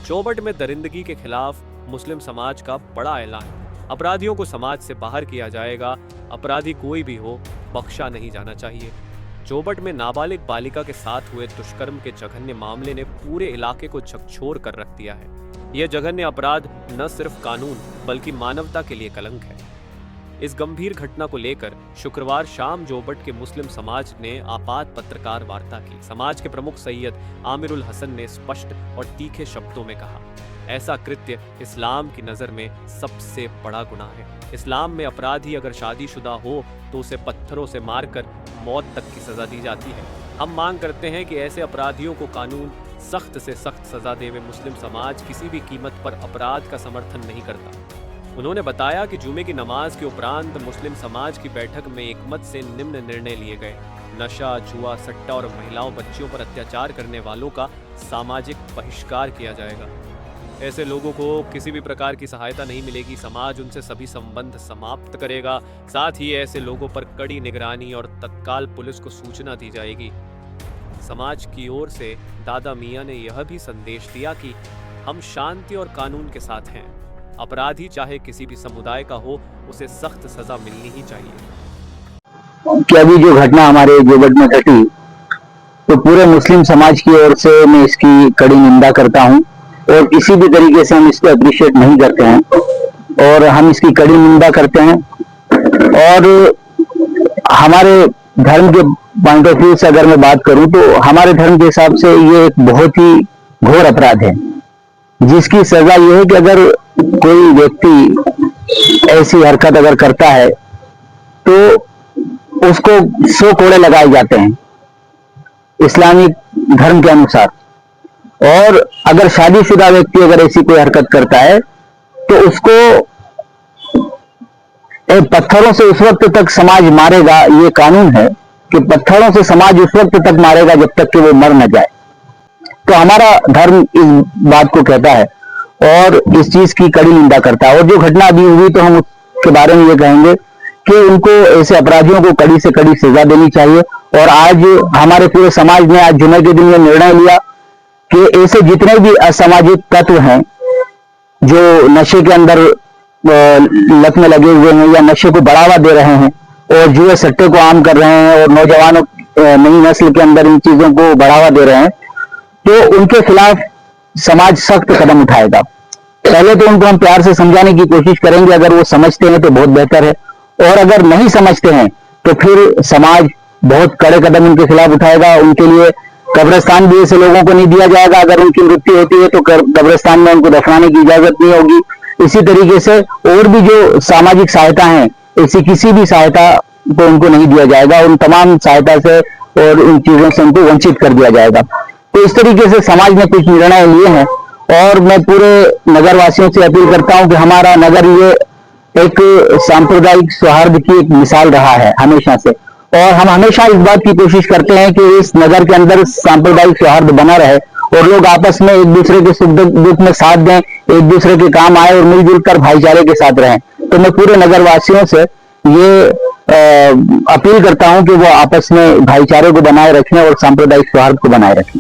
चौबट में दरिंदगी के खिलाफ मुस्लिम समाज का बड़ा ऐलान। अपराधियों को समाज से बाहर किया जाएगा। अपराधी कोई भी हो, बख्शा नहीं जाना चाहिए। चौबट में नाबालिग बालिका के साथ हुए दुष्कर्म के जघन्य मामले ने पूरे इलाके को झकझोर कर रख दिया है। यह जघन्य अपराध न सिर्फ कानून बल्कि मानवता के लिए कलंक है। इस गंभीर घटना को लेकर शुक्रवार शाम चौबट के मुस्लिम समाज ने आपात पत्रकार वार्ता की। समाज के प्रमुख सैयद आमिरुल हसन ने स्पष्ट और तीखे शब्दों में कहा, ऐसा कृत्य इस्लाम की नजर में सबसे बड़ा गुनाह है। इस्लाम में अपराधी अगर शादीशुदा हो तो उसे पत्थरों से मारकर मौत तक की सजा दी जाती है। हम मांग करते हैं कि ऐसे अपराधियों को कानून सख्त से सख्त सजा देवे। मुस्लिम समाज किसी भी कीमत पर अपराध का समर्थन नहीं करता। उन्होंने बताया कि जुमे की नमाज के उपरांत मुस्लिम समाज की बैठक में एकमत से निम्न निर्णय लिए गए। नशा, जुआ, सट्टा और महिलाओं बच्चियों पर अत्याचार करने वालों का सामाजिक बहिष्कार किया जाएगा। ऐसे लोगों को किसी भी प्रकार की सहायता नहीं मिलेगी। समाज उनसे सभी संबंध समाप्त करेगा। साथ ही ऐसे लोगों पर कड़ी निगरानी और तत्काल पुलिस को सूचना दी जाएगी। समाज की ओर से दादा मियां ने यह भी संदेश दिया कि हम शांति और कानून के साथ हैं। अपराधी चाहे किसी भी समुदाय का हो, उसे सख्त सजा मिलनी ही चाहिए। कि अभी जो घटना हमारे चौबट में घटी, तो पूरे मुस्लिम समाज की ओर से मैं इसकी कड़ी निंदा करता हूं और किसी भी तरीके से हम इसको अप्रिशिएट नहीं करते हैं और हम इसकी कड़ी निंदा करते हैं। और हमारे धर्म के पॉइंट ऑफ व्यू से अगर मैं बात करूं तो हमारे धर्म के हिसाब से ये एक बहुत ही घोर अपराध है, जिसकी सजा ये है कि अगर कोई व्यक्ति ऐसी हरकत अगर करता है तो उसको 100 कोड़े लगाए जाते हैं इस्लामिक धर्म के अनुसार। और अगर शादीशुदा व्यक्ति अगर ऐसी कोई हरकत करता है तो उसको पत्थरों से उस वक्त तक समाज मारेगा। ये कानून है कि पत्थरों से समाज उस वक्त तक मारेगा जब तक कि वो मर न जाए। तो हमारा धर्म इस बात को कहता है और इस चीज की कड़ी निंदा करता है। और जो घटना अभी हुई तो हम उसके बारे में ये कहेंगे कि उनको ऐसे अपराधियों को कड़ी से कड़ी सजा देनी चाहिए। और आज हमारे पूरे समाज ने आज जुमे के दिन ये निर्णय लिया कि ऐसे जितने भी असामाजिक तत्व हैं जो नशे के अंदर लत में लगे हुए हैं या नशे को बढ़ावा दे रहे हैं और जुए सट्टे को आम कर रहे हैं और नौजवानों नई नस्ल के अंदर इन चीजों को बढ़ावा दे रहे हैं, तो उनके खिलाफ समाज सख्त कदम उठाएगा। पहले तो उनको हम प्यार से समझाने की कोशिश करेंगे। अगर वो समझते हैं तो बहुत बेहतर है, और अगर नहीं समझते हैं तो फिर समाज बहुत कड़े कदम उनके खिलाफ उठाएगा। उनके लिए कब्रिस्तान भी ऐसे लोगों को नहीं दिया जाएगा। अगर उनकी मृत्यु होती है तो कब्रिस्तान में उनको दफनाने की इजाजत नहीं होगी। इसी तरीके से और भी जो सामाजिक सहायता है, ऐसी किसी भी सहायता को उनको नहीं दिया जाएगा। उन तमाम सहायता से और उन चीजों से उनको वंचित कर दिया जाएगा। तो इस तरीके से समाज ने कुछ निर्णय लिए हैं और मैं पूरे नगर वासियों से अपील करता हूं कि हमारा नगर ये एक सांप्रदायिक सौहार्द की एक मिसाल रहा है हमेशा से, और हम हमेशा इस बात की कोशिश करते हैं कि इस नगर के अंदर सांप्रदायिक सौहार्द बना रहे और लोग आपस में एक दूसरे के सुख दुख में साथ दें, एक दूसरे के काम आए और मिलजुल कर भाईचारे के साथ रहें। तो मैं पूरे नगर वासियों से ये अपील करता हूं कि वो आपस में भाईचारे को बनाए रखें और सांप्रदायिक सौहार्द को बनाए रखें।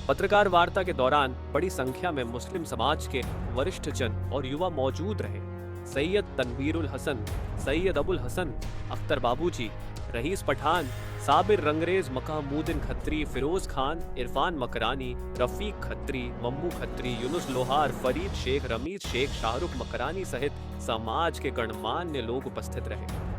पत्रकार वार्ता के दौरान बड़ी संख्या में मुस्लिम समाज के वरिष्ठ जन और युवा मौजूद रहे। सैयद तनवीरुल हसन, सैयद अबुल हसन, अख्तर बाबूजी, रईस पठान, साबिर रंगरेज, मकामुद्दीन खत्री, फिरोज खान, इरफान मकरानी, रफीक खत्री, मम्मू खत्री, यूनुस लोहार, फरीद शेख, रमीज शेख, शाहरुख मकरानी सहित समाज के गणमान्य लोग उपस्थित रहे।